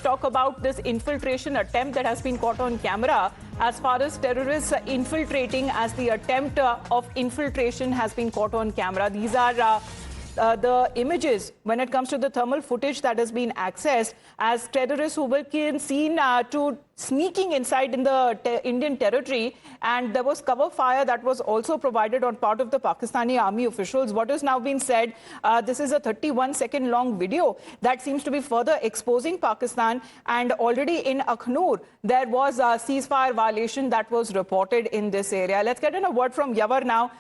talk about this infiltration attempt that has been caught on camera. As far as terrorists infiltrating, as the attempt of infiltration has been caught on camera. These are the images when it comes to the thermal footage that has been accessed as terrorists who were seen to sneaking inside in the Indian territory, and there was cover fire that was also provided on part of the Pakistani army officials. What is now being said, this is a 31-second long video that seems to be further exposing Pakistan, and already in Akhnur there was a ceasefire violation that was reported in this area. Let's get in a word from Yavar now.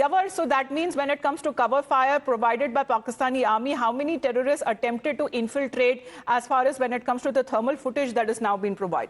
Yavar, so that means when it comes to cover fire provided by Pakistani army, how many terrorists attempted to infiltrate as far as when it comes to the thermal footage that is now being provided?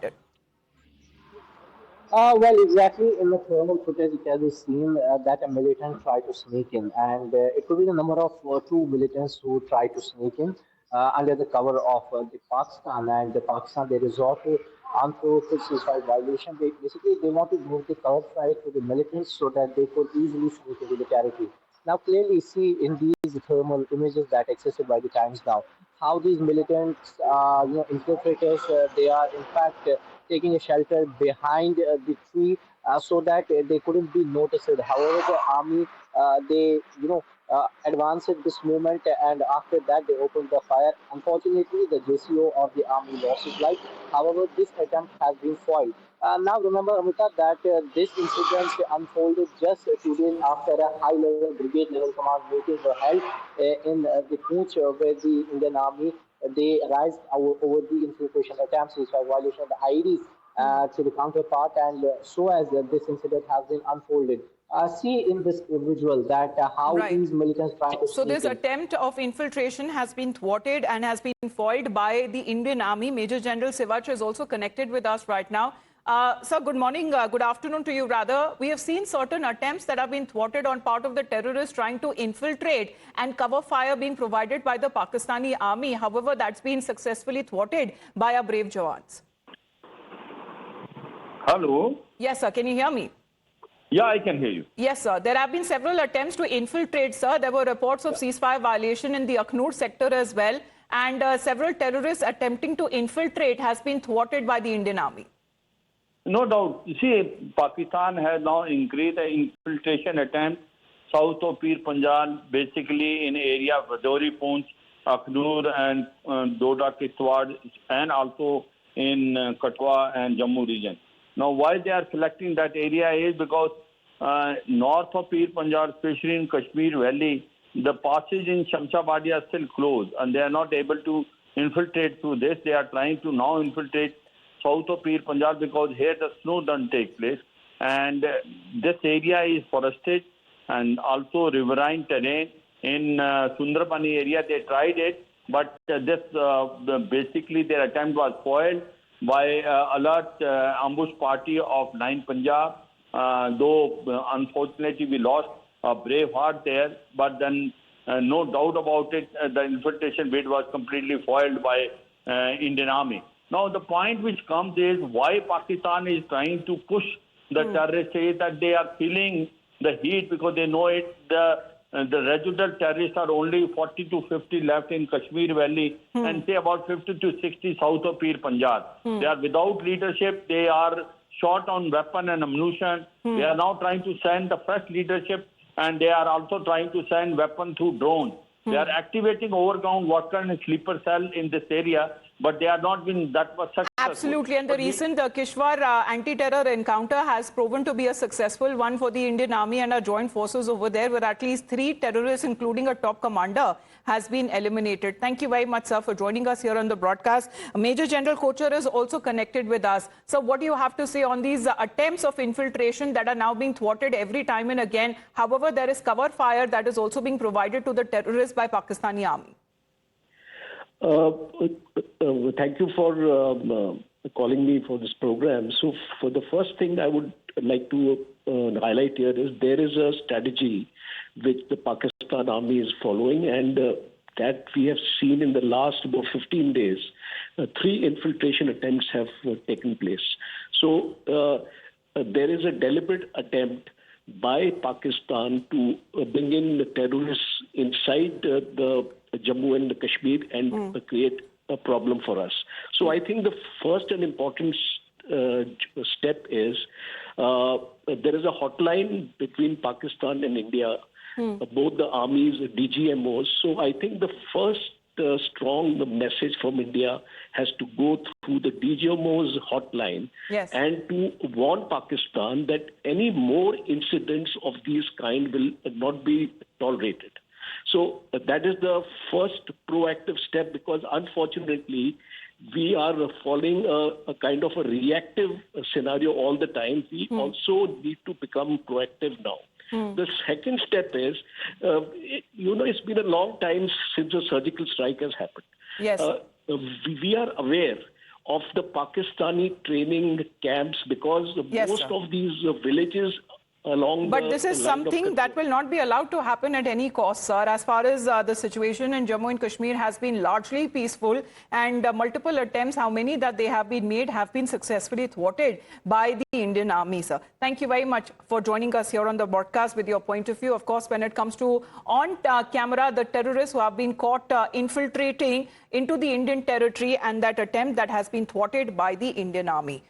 Well, exactly in the thermal footage, it can be seen that a militant tried to sneak in, and it could be the number of two militants who tried to sneak in under the cover of the Pakistan. And the Pakistan, they resort to unprovoked suicide violation. They want to move the cover fire to the militants so that they could easily sneak into the territory. Now, clearly see in these thermal images that accessible by the Times now, how these militants, infiltrators, they are in fact taking a shelter behind the tree so that they couldn't be noticed. However, the army, they, advanced this movement, and after that they opened the fire. Unfortunately, the JCO of the army lost his life. However, this attempt has been foiled. Now, remember, Amita, that this incident unfolded just 2 days after a high-level brigade-level command meeting were held in the Pooch, where the Indian Army they raised over the infiltration attempts, which are violation of the IEDs to the counterpart, and so as this incident has been unfolded. See in this visual that how these militants try to. So this attempt of infiltration has been thwarted and has been foiled by the Indian Army. Major General Sivach is also connected with us right now. Sir, good morning, good afternoon to you rather. We have seen certain attempts that have been thwarted on part of the terrorists trying to infiltrate and cover fire being provided by the Pakistani army. However, that's been successfully thwarted by our brave Jawans. Hello? Yes, sir. Can you hear me? Yeah, I can hear you. Yes, sir. There have been several attempts to infiltrate, sir. There were reports of ceasefire violation in the Akhnur sector as well. And several terrorists attempting to infiltrate has been thwarted by the Indian army. No doubt. You see, Pakistan has now increased the infiltration attempt south of Pir Panjal, basically in area of Vajouri, Poonch, Akhnur and Doda, Kiswar, and also in Katwa and Jammu region. Now, why they are selecting that area is because north of Pir Panjal, especially in Kashmir Valley, the passes in Shamshabadi are still closed and they are not able to infiltrate through this. They are trying to now infiltrate south of Pir Panjal because here the snow doesn't take place. And this area is forested and also riverine terrain. In Sundarabani area, they tried it, but basically their attempt was foiled by alert ambush party of 9 Punjab. Though unfortunately we lost a brave heart there, but then no doubt about it, the infiltration bid was completely foiled by Indian Army. Now the point which comes is why Pakistan is trying to push the terrorists is that they are feeling the heat because they know it. The residual terrorists are only 40 to 50 left in Kashmir Valley and say about 50 to 60 south of Pir Panjal. They are without leadership. They are short on weapon and ammunition. They are now trying to send the fresh leadership and they are also trying to send weapon through drones. They are activating overground worker and sleeper cell in this area, but they are not being that much successful. Absolutely, and the recent Kishwar anti-terror encounter has proven to be a successful one for the Indian Army and our joint forces over there, where at least 3 terrorists, including a top commander, has been eliminated. Thank you very much, sir, for joining us here on the broadcast. Major General Kochar is also connected with us. So what do you have to say on these attempts of infiltration that are now being thwarted every time and again? However, there is cover fire that is also being provided to the terrorists by Pakistani army. Thank you for calling me for this program. So for the first thing I would like to highlight here is there is a strategy which the Pakistan army is following, and that we have seen in the last about 15 days. 3 infiltration attempts have taken place. So there is a deliberate attempt by Pakistan to bring in the terrorists inside the Jammu and the Kashmir and create a problem for us. So I think the first and important step is there is a hotline between Pakistan and India, both the armies, DGMOs. So I think the first strong message from India has to go through the DGMO's hotline and to warn Pakistan that any more incidents of these kind will not be tolerated. So that is the first proactive step, because unfortunately we are following a kind of a reactive scenario all the time. We also need to become proactive now. The second step is, it's been a long time since a surgical strike has happened. Yes. We are aware of the Pakistani training camps, because most of these villages along But this is something that will not be allowed to happen at any cost, sir. As far as the situation in Jammu and Kashmir has been largely peaceful, and multiple attempts, how many that they have been made, have been successfully thwarted by the Indian Army, sir. Thank you very much for joining us here on the broadcast with your point of view. Of course, when it comes to on camera, the terrorists who have been caught infiltrating into the Indian territory, and that attempt that has been thwarted by the Indian Army.